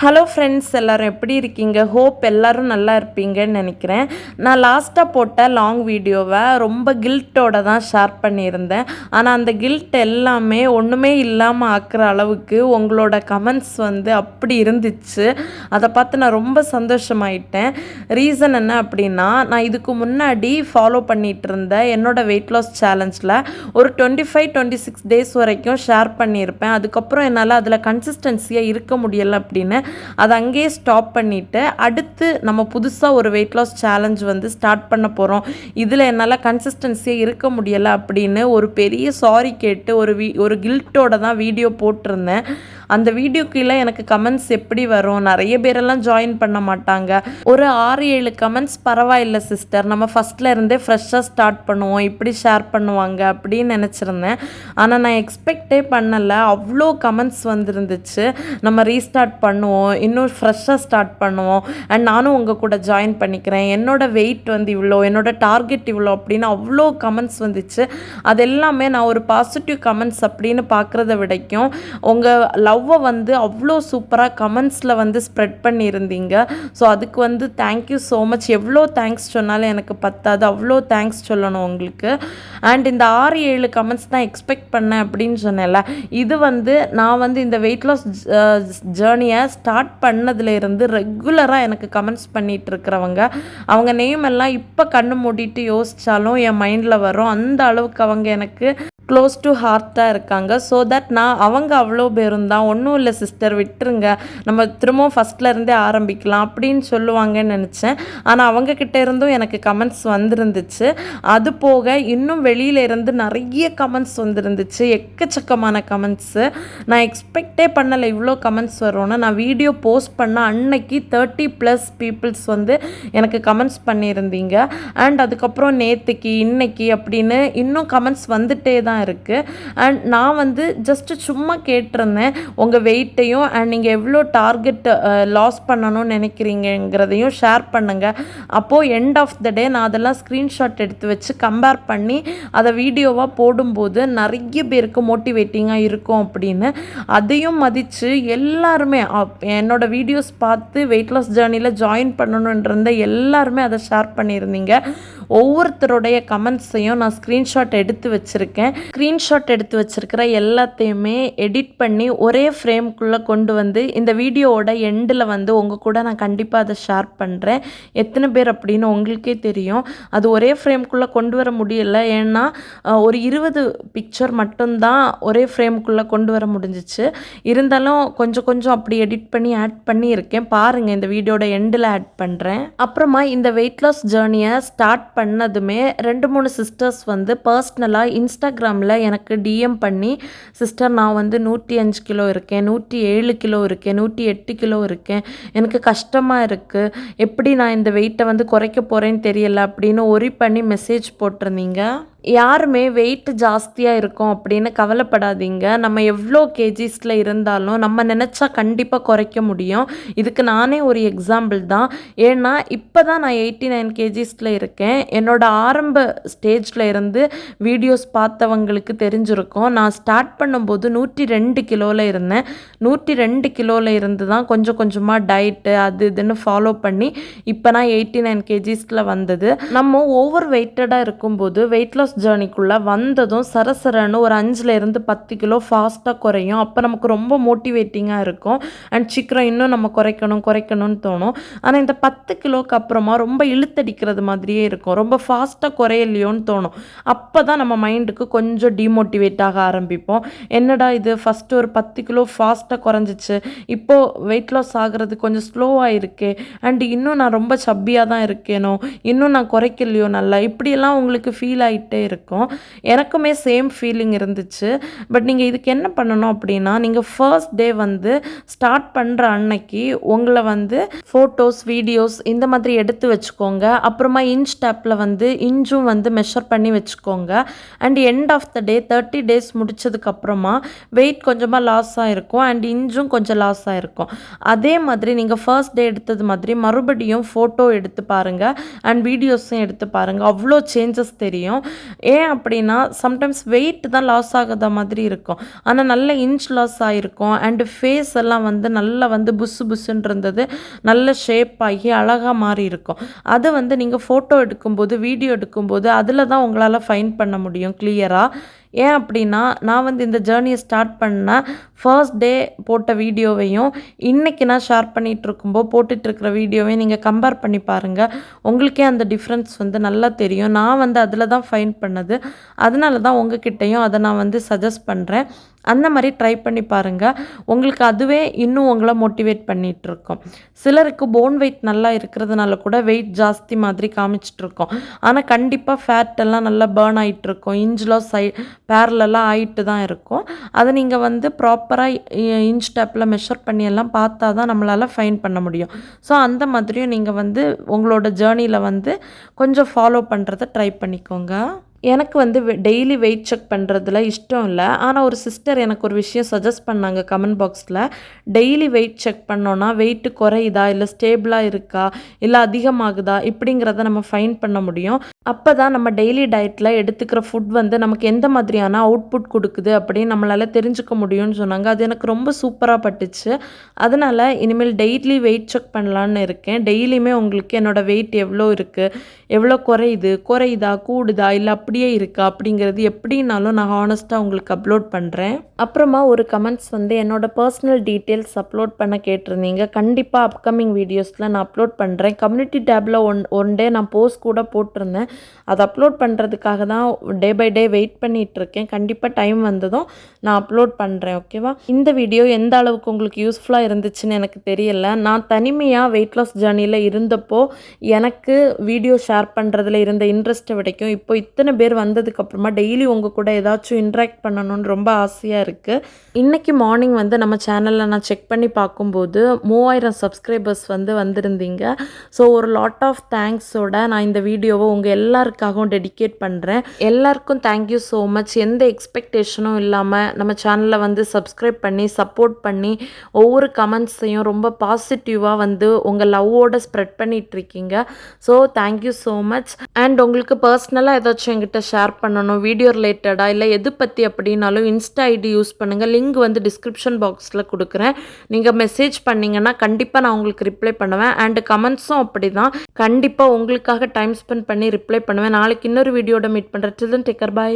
Hello friends, எல்லோரும் எப்படி இருக்கீங்க? ஹோப் எல்லோரும் நல்லா இருப்பீங்கன்னு நினைக்கிறேன். நான் லாஸ்ட்டாக போட்ட லாங் வீடியோவை ரொம்ப கில்ட்டோட தான் ஷேர் பண்ணியிருந்தேன். ஆனால் அந்த கில்ட் எல்லாமே ஒன்றுமே இல்லாமல் ஆக்குற அளவுக்கு உங்களோட கமெண்ட்ஸ் அப்படி இருந்துச்சு. அதை பார்த்து நான் ரொம்ப சந்தோஷமாயிட்டேன். ரீசன் என்ன அப்படின்னா, நான் இதுக்கு முன்னாடி ஃபாலோ பண்ணிகிட்டு இருந்தேன் என்னோடய வெயிட் லாஸ் சேலஞ்சில் ஒரு 25-26 டேஸ் வரைக்கும் ஷேர் பண்ணியிருப்பேன். அதுக்கப்புறம் என்னால் அதில் கன்சிஸ்டன்சியாக இருக்க முடியலை அப்படின்னு அதை அங்கேயே ஸ்டாப் பண்ணிவிட்டு அடுத்து நம்ம புதுசாக ஒரு வெயிட் லாஸ் சேலஞ்ச் ஸ்டார்ட் பண்ண போகிறோம், இதில் என்னால் கன்சிஸ்டன்சியாக இருக்க முடியலை அப்படின்னு ஒரு பெரிய சாரி கேட்டு ஒரு கில்ட்டோட தான் வீடியோ போட்டிருந்தேன். அந்த வீடியோ கீழே எனக்கு கமெண்ட்ஸ் எப்படி வரும், நிறைய பேரெல்லாம் ஜாயின் பண்ண மாட்டாங்க. ஒரு 6-7 கமெண்ட்ஸ் பரவாயில்லை சிஸ்டர், நம்ம ஃபஸ்ட்டில் இருந்தே ஃப்ரெஷ்ஷாக ஸ்டார்ட் பண்ணுவோம், இப்படி ஷேர் பண்ணுவாங்க அப்படின்னு நினச்சிருந்தேன். ஆனால் நான் எக்ஸ்பெக்டே பண்ணலை, அவ்வளோ கமெண்ட்ஸ் வந்துருந்துச்சு. நம்ம ரீஸ்டார்ட் பண்ணுவோம், இன்னும் ஃப்ரெஷ்ஷாக ஸ்டார்ட் பண்ணுவோம், அண்ட் நானும் உங்கள் கூட ஜாயின் பண்ணிக்கிறேன், என்னோடய வெயிட் இவ்வளோ, என்னோடய டார்கெட் இவ்வளோ அப்படின்னு அவ்வளோ கமெண்ட்ஸ் வந்துச்சு. அது எல்லாமே நான் ஒரு பாசிட்டிவ் கமெண்ட்ஸ் அப்படின்னு பார்க்குறத விடைக்கும் உங்கள் லவ்வை அவ்வளோ சூப்பராக கமெண்ட்ஸில் ஸ்ப்ரெட் பண்ணியிருந்தீங்க. ஸோ அதுக்கு தேங்க்யூ ஸோ மச். எவ்வளோ தேங்க்ஸ் சொன்னாலும் எனக்கு பத்தாது, அவ்வளோ தேங்க்ஸ் சொல்லணும் உங்களுக்கு. அண்ட் இந்த 6-7 கமெண்ட்ஸ் தான் எக்ஸ்பெக்ட் பண்ணேன் அப்படின்னு சொன்னேன்ல. இது நான் இந்த வெயிட் லாஸ் ஜேர்னியை ஸ்டார்ட் பண்ணதுலேருந்து ரெகுலராக எனக்கு கமெண்ட்ஸ் பண்ணிகிட்டு இருக்கிறவங்க, அவங்க நேம் எல்லாம் இப்போ கண்ணு மூடிட்டு யோசித்தாலும் என் மைண்டில் வரும். அந்த அளவுக்கு அவங்க எனக்கு க்ளோஸ் டு ஹார்ட்டாக இருக்காங்க. ஸோ தட் நான் அவங்க அவ்வளோ பேரும் தான், ஒன்றும் இல்லை சிஸ்டர் விட்டுருங்க, நம்ம திரும்பவும் ஃபஸ்ட்டில் இருந்தே ஆரம்பிக்கலாம் அப்படின்னு சொல்லுவாங்கன்னு நினச்சேன். ஆனால் அவங்கக்கிட்ட இருந்தும் எனக்கு கமெண்ட்ஸ் வந்துருந்துச்சு. அது போக இன்னும் வெளியில இருந்து நிறைய கமெண்ட்ஸ் வந்துருந்துச்சு, எக்கச்சக்கமான கமெண்ட்ஸு. நான் எக்ஸ்பெக்டே பண்ணலை இவ்வளோ கமெண்ட்ஸ் வரும்னு. நான் வீடியோ போஸ்ட் பண்ண அன்னைக்கு 30+ பீப்புள்ஸ் எனக்கு கமெண்ட்ஸ் பண்ணியிருந்தீங்க. அண்ட் அதுக்கப்புறம் நேற்றுக்கு இன்னைக்கு அப்படின்னு இன்னும் கமெண்ட்ஸ் வந்துட்டே தான் இருக்குது. அண்ட் நான் ஜஸ்ட் சும்மா கேட்டிருந்தேன் உங்கள் வெயிட்டையும் அண்ட் நீங்கள் எவ்வளோ டார்கெட் லாஸ் பண்ணணும்னு நினைக்கிறீங்கிறதையும் ஷேர் பண்ணுங்கள். அப்போது எண்ட் ஆஃப் த டே நான் அதெல்லாம் ஸ்க்ரீன்ஷாட் எடுத்து வச்சு கம்பேர் பண்ணி அதை வீடியோவாக போடும்போது நிறைய பேருக்கு மோட்டிவேட்டிங்காக இருக்கும் அப்படின்னு அதையும் மதித்து எல்லாருமே என்னோடய வீடியோஸ் பார்த்து வெயிட் லாஸ் ஜேர்னியில் ஜாயின் பண்ணணுன்ற எல்லாருமே அதை ஷேர் பண்ணியிருந்தீங்க. ஒவ்வொருத்தருடைய கமெண்ட்ஸையும் நான் ஸ்க்ரீன்ஷாட் எடுத்து வச்சுருக்கேன். ஸ்க்ரீன்ஷாட் எடுத்து வச்சுருக்கிற எல்லாத்தையுமே எடிட் பண்ணி ஒரே ஃப்ரேம்குள்ளே கொண்டு இந்த வீடியோவோட எண்டில் உங்கள் கூட நான் கண்டிப்பாக அதை ஷேர் பண்ணுறேன். எத்தனை பேர் அப்படின்னு உங்களுக்கே தெரியும். அது ஒரே ஃப்ரேம்குள்ளே கொண்டு வர முடியலை, ஏன்னா ஒரு 20 பிக்சர் மட்டும்தான் ஒரே ஃப்ரேம்குள்ளே கொண்டு வர முடிஞ்சிச்சு. இருந்தாலும் கொஞ்சம் கொஞ்சம் அப்படி எடிட் பண்ணி ஆட் பண்ணியிருக்கேன், பாருங்கள், இந்த வீடியோட எண்டில் ஆட் பண்ணுறேன். அப்புறமா இந்த வெயிட் லாஸ் ஜேர்னியை ஸ்டார்ட் பண்ணதுமே 2-3 சிஸ்டர்ஸ் பர்சனலாக இன்ஸ்டாகிராமில் எனக்கு டிஎம் பண்ணி, சிஸ்டர் நான் 105 கிலோ இருக்கேன், 107 கிலோ இருக்கேன், 108 கிலோ இருக்கேன், எனக்கு கஷ்டமாக இருக்குது, எப்படி நான் இந்த வெயிட்டை குறைக்க போகிறேன்னு தெரியலை அப்படின்னு ஒரி பண்ணி மெசேஜ் போட்டிருந்தீங்க. யாருமே வெயிட் ஜாஸ்தியாக இருக்கும் அப்படின்னு கவலைப்படாதீங்க. நம்ம எவ்வளோ கேஜிஸில் இருந்தாலும் நம்ம நினச்சா கண்டிப்பாக குறைக்க முடியும். இதுக்கு நானே ஒரு எக்ஸாம்பிள் தான். ஏன்னா இப்போ தான் நான் 89 கேஜிஸில் இருக்கேன். என்னோடய ஆரம்ப ஸ்டேஜில் இருந்து வீடியோஸ் பார்த்தவங்களுக்கு தெரிஞ்சிருக்கும். நான் ஸ்டார்ட் பண்ணும்போது 102 கிலோவில் இருந்தேன். 102 கிலோவில் இருந்து தான் கொஞ்சம் கொஞ்சமாக டயட்டு அது இதுன்னு ஃபாலோ பண்ணி இப்போ நான் 89 கேஜிஸில் வந்தது. நம்ம ஓவர் வெயிட்டடாக இருக்கும்போது வெயிட் லாஸ் ஜேர்னிக்குள்ளே வந்ததும் சரசரன்னு ஒரு 5-10 கிலோ ஃபாஸ்ட்டாக குறையும். அப்போ நமக்கு ரொம்ப மோட்டிவேட்டிங்காக இருக்கும் அண்ட் சீக்கிரம் இன்னும் நம்ம குறைக்கணும்னு தோணும். ஆனால் இந்த 10 கிலோக்கு அப்புறமா ரொம்ப இழுத்தடிக்கிறது மாதிரியே இருக்கும், ரொம்ப ஃபாஸ்ட்டாக குறையலையோன்னு தோணும். அப்போ தான் நம்ம மைண்டுக்கு கொஞ்சம் டிமோட்டிவேட் ஆக ஆரம்பிப்போம். என்னடா இது, ஃபஸ்ட்டு ஒரு 10 கிலோ ஃபாஸ்ட்டாக குறைஞ்சிச்சு, இப்போது வெயிட் லாஸ் ஆகிறது கொஞ்சம் ஸ்லோவாக இருக்கே, அண்ட் இன்னும் நான் ரொம்ப சப்பியாக தான் இருக்கேனோ, இன்னும் நான் குறைக்கலையோ நல்லா, இப்படியெல்லாம் உங்களுக்கு ஃபீல் ஆகிட்டே இருக்கும். எனக்குமே சேம் ஃபீலிங் இருந்துச்சு. பட் நீங்கள் இதுக்கு என்ன பண்ணணும் அப்படின்னா, நீங்கள் ஃபர்ஸ்ட் டே ஸ்டார்ட் பண்ணுற அன்னைக்கு உங்களை ஃபோட்டோஸ் வீடியோஸ் இந்த மாதிரி எடுத்து வச்சுக்கோங்க. அப்புறமா இன்ச் டேப்பில் இன்ச்சும் மெஷர் பண்ணி வச்சுக்கோங்க. And end of the day 30 days முடிச்சதுக்கப்புறமா வெயிட் கொஞ்சமாக லாஸ் ஆகிருக்கும் அண்ட் இன்ச்சும் கொஞ்சம் லாஸ் ஆகிருக்கும். அதே மாதிரி நீங்கள் ஃபர்ஸ்ட் டே எடுத்தது மாதிரி மறுபடியும் ஃபோட்டோ எடுத்து பாருங்கள் அண்ட் வீடியோஸும் எடுத்து பாருங்கள், அவ்வளோ சேஞ்சஸ் தெரியும். ஏன் அப்படின்னா சம்டைம்ஸ் வெயிட் தான் லாஸ் ஆகாத மாதிரி இருக்கும், ஆனால் நல்ல இன்ச் லாஸ் ஆகிருக்கும். அண்டு ஃபேஸ் எல்லாம் வந்து நல்லா வந்து புஸ்ஸு புஸ்ஸுன்னு இருந்தது, நல்ல ஷேப் ஆகி அழகாக மாறி இருக்கும். அது வந்து நீங்கள் ஃபோட்டோ எடுக்கும்போது, வீடியோ எடுக்கும்போது அதில் தான் உங்களால் ஃபைண்ட் பண்ண முடியும் கிளியராக. ஏன் அப்படின்னா நான் வந்து இந்த ஜேர்னியை ஸ்டார்ட் பண்ண ஃபர்ஸ்ட் டே போட்ட வீடியோவையும் இன்றைக்கி நான் ஷேர் பண்ணிகிட்டு இருக்கும்போது போட்டுட்ருக்கிற வீடியோவையும் நீங்கள் கம்பேர் பண்ணி பாருங்கள். உங்களுக்கே அந்த டிஃப்ரென்ஸ் வந்து நல்லா தெரியும். நான் வந்து அதில் தான் ஃபைண்ட் பண்ணது, அதனால தான் உங்ககிட்டையும் அதை நான் வந்து சஜஸ்ட் பண்ணுறேன். அந்த மாதிரி ட்ரை பண்ணி பாருங்கள், உங்களுக்கு அதுவே இன்னும் உங்களை மோட்டிவேட் பண்ணிகிட்ருக்கோம். சிலருக்கு போன் வெயிட் நல்லா இருக்கிறதுனால கூட வெயிட் ஜாஸ்தி மாதிரி காமிச்சிட்ருக்கோம், ஆனால் கண்டிப்பாக ஃபேட் எல்லாம் நல்லா பேர்ன் ஆகிட்டுருக்கும், இன்ச் லாஸ் பேரலெல்லாம் ஆகிட்டு தான் இருக்கும். அதை நீங்கள் வந்து ப்ராப்பராக இன்ச் டேப்பில் மெஷர் பண்ணி எல்லாம் பார்த்தா தான் நம்மளால் ஃபைண்ட் பண்ண முடியும். ஸோ அந்த மாதிரியும் நீங்கள் வந்து உங்களோட ஜேர்னியில் வந்து கொஞ்சம் ஃபாலோ பண்ணுறத ட்ரை பண்ணிக்கோங்க. எனக்கு வந்து டெய்லி வெயிட் செக் பண்ணுறதுல இஷ்டம் இல்லை, ஆனால் ஒரு சிஸ்டர் எனக்கு ஒரு விஷயம் சஜஸ்ட் பண்ணாங்க கமெண்ட் பாக்ஸில். டெய்லி வெயிட் செக் பண்ணோன்னா வெயிட்டு குறையுதா, இல்லை ஸ்டேபிளாக இருக்கா, இல்லை அதிகமாகுதா, இப்படிங்கிறத நம்ம ஃபைண்ட் பண்ண முடியும். அப்போ தான் நம்ம டெய்லி டயட்டில் எடுத்துக்கிற ஃபுட் வந்து நமக்கு எந்த மாதிரியான அவுட்புட் கொடுக்குது அப்படின்னு நம்மளால் தெரிஞ்சுக்க முடியும்னு சொன்னாங்க. அது எனக்கு ரொம்ப சூப்பராக பட்டுச்சு. அதனால் இனிமேல் டெய்லி வெயிட் செக் பண்ணலான்னு இருக்கேன். டெய்லியுமே உங்களுக்கு என்னோடய வெயிட் எவ்வளோ இருக்குது, எவ்வளோ குறையுதா கூடுதா, இல்லை அப்படியே இருக்கா அப்படிங்கிறது எப்படின்னாலும் நான் ஹானஸ்ட்டாக உங்களுக்கு அப்லோட் பண்ணுறேன். அப்புறமா ஒரு கமெண்ட்ஸ் வந்து என்னோடய பர்சனல் டீட்டெயில்ஸ் அப்லோட் பண்ண கேட்டிருந்தீங்க. கண்டிப்பாக அப்கமிங் வீடியோஸில் நான் அப்லோட் பண்ணுறேன். கம்யூனிட்டி டேப்பில் ஒன் டே நான் போஸ்ட் கூட போட்டிருந்தேன். அதை அப்லோட் பண்ணுறதுக்காக தான் டே பை டே வெயிட் பண்ணிகிட்ருக்கேன். கண்டிப்பாக டைம் வந்ததும் நான் அப்லோட் பண்ணுறேன், ஓகேவா? இந்த வீடியோ எந்த அளவுக்கு உங்களுக்கு யூஸ்ஃபுல்லாக இருந்துச்சுன்னு எனக்கு தெரியல. நான் தனிமையாக வெயிட் லாஸ் ஜர்னியில் இருந்தப்போ எனக்கு வீடியோ ஷேர் பண்ணுறதுல இருந்த இன்ட்ரெஸ்ட்டை விடைக்கும் இப்போ இத்தனை பேர் வந்ததுக்கப்புறமா டெய்லி உங்கள் கூட ஏதாச்சும் இன்ட்ராக்ட் பண்ணணும்னு ரொம்ப ஆசையாக இருக்குது. இன்றைக்கி மார்னிங் வந்து நம்ம சேனலில் நான் செக் பண்ணி பார்க்கும்போது 3000 சப்ஸ்கிரைபர்ஸ் வந்து வந்திருந்தீங்க. ஸோ ஒரு லாட் ஆஃப் தேங்க்ஸோட நான் இந்த வீடியோவை உங்கள் எல்லாருக்காகவும் டெடிகேட் பண்ணுறேன். எல்லாருக்கும் தேங்க்யூ ஸோ மச். எந்த எக்ஸ்பெக்டேஷனும் இல்லாமல் நம்ம சேனலை வந்து சப்ஸ்கிரைப் பண்ணி சப்போர்ட் பண்ணி ஒவ்வொரு கமெண்ட்ஸையும் ரொம்ப பாசிட்டிவாக வந்து உங்கள் லவ்வோட ஸ்ப்ரெட் பண்ணிகிட்ருக்கீங்க. So thank you so much. And உங்களுக்கு பர்சனலாக ஏதாச்சும் என்கிட்ட ஷேர் பண்ணணும் வீடியோ ரிலேட்டடாக, இல்லை எது பற்றி அப்படின்னாலும் இன்ஸ்டா ஐடி யூஸ் பண்ணுங்கள். லிங்க் வந்து டிஸ்கிரிப்ஷன் பாக்ஸில் கொடுக்குறேன். நீங்கள் மெசேஜ் பண்ணிங்கன்னா கண்டிப்பாக நான் உங்களுக்கு ரிப்ளை பண்ணுவேன். அண்ட் கமெண்ட்ஸும் அப்படி தான், கண்டிப்பாக உங்களுக்காக டைம் ஸ்பெண்ட் பண்ணி ரிப்ளை பண்ணுவேன். நாளைக்கு இன்னொரு வீடியோட மீட் பண்ணுறேன். டில் தென் டேக் கேர், பை.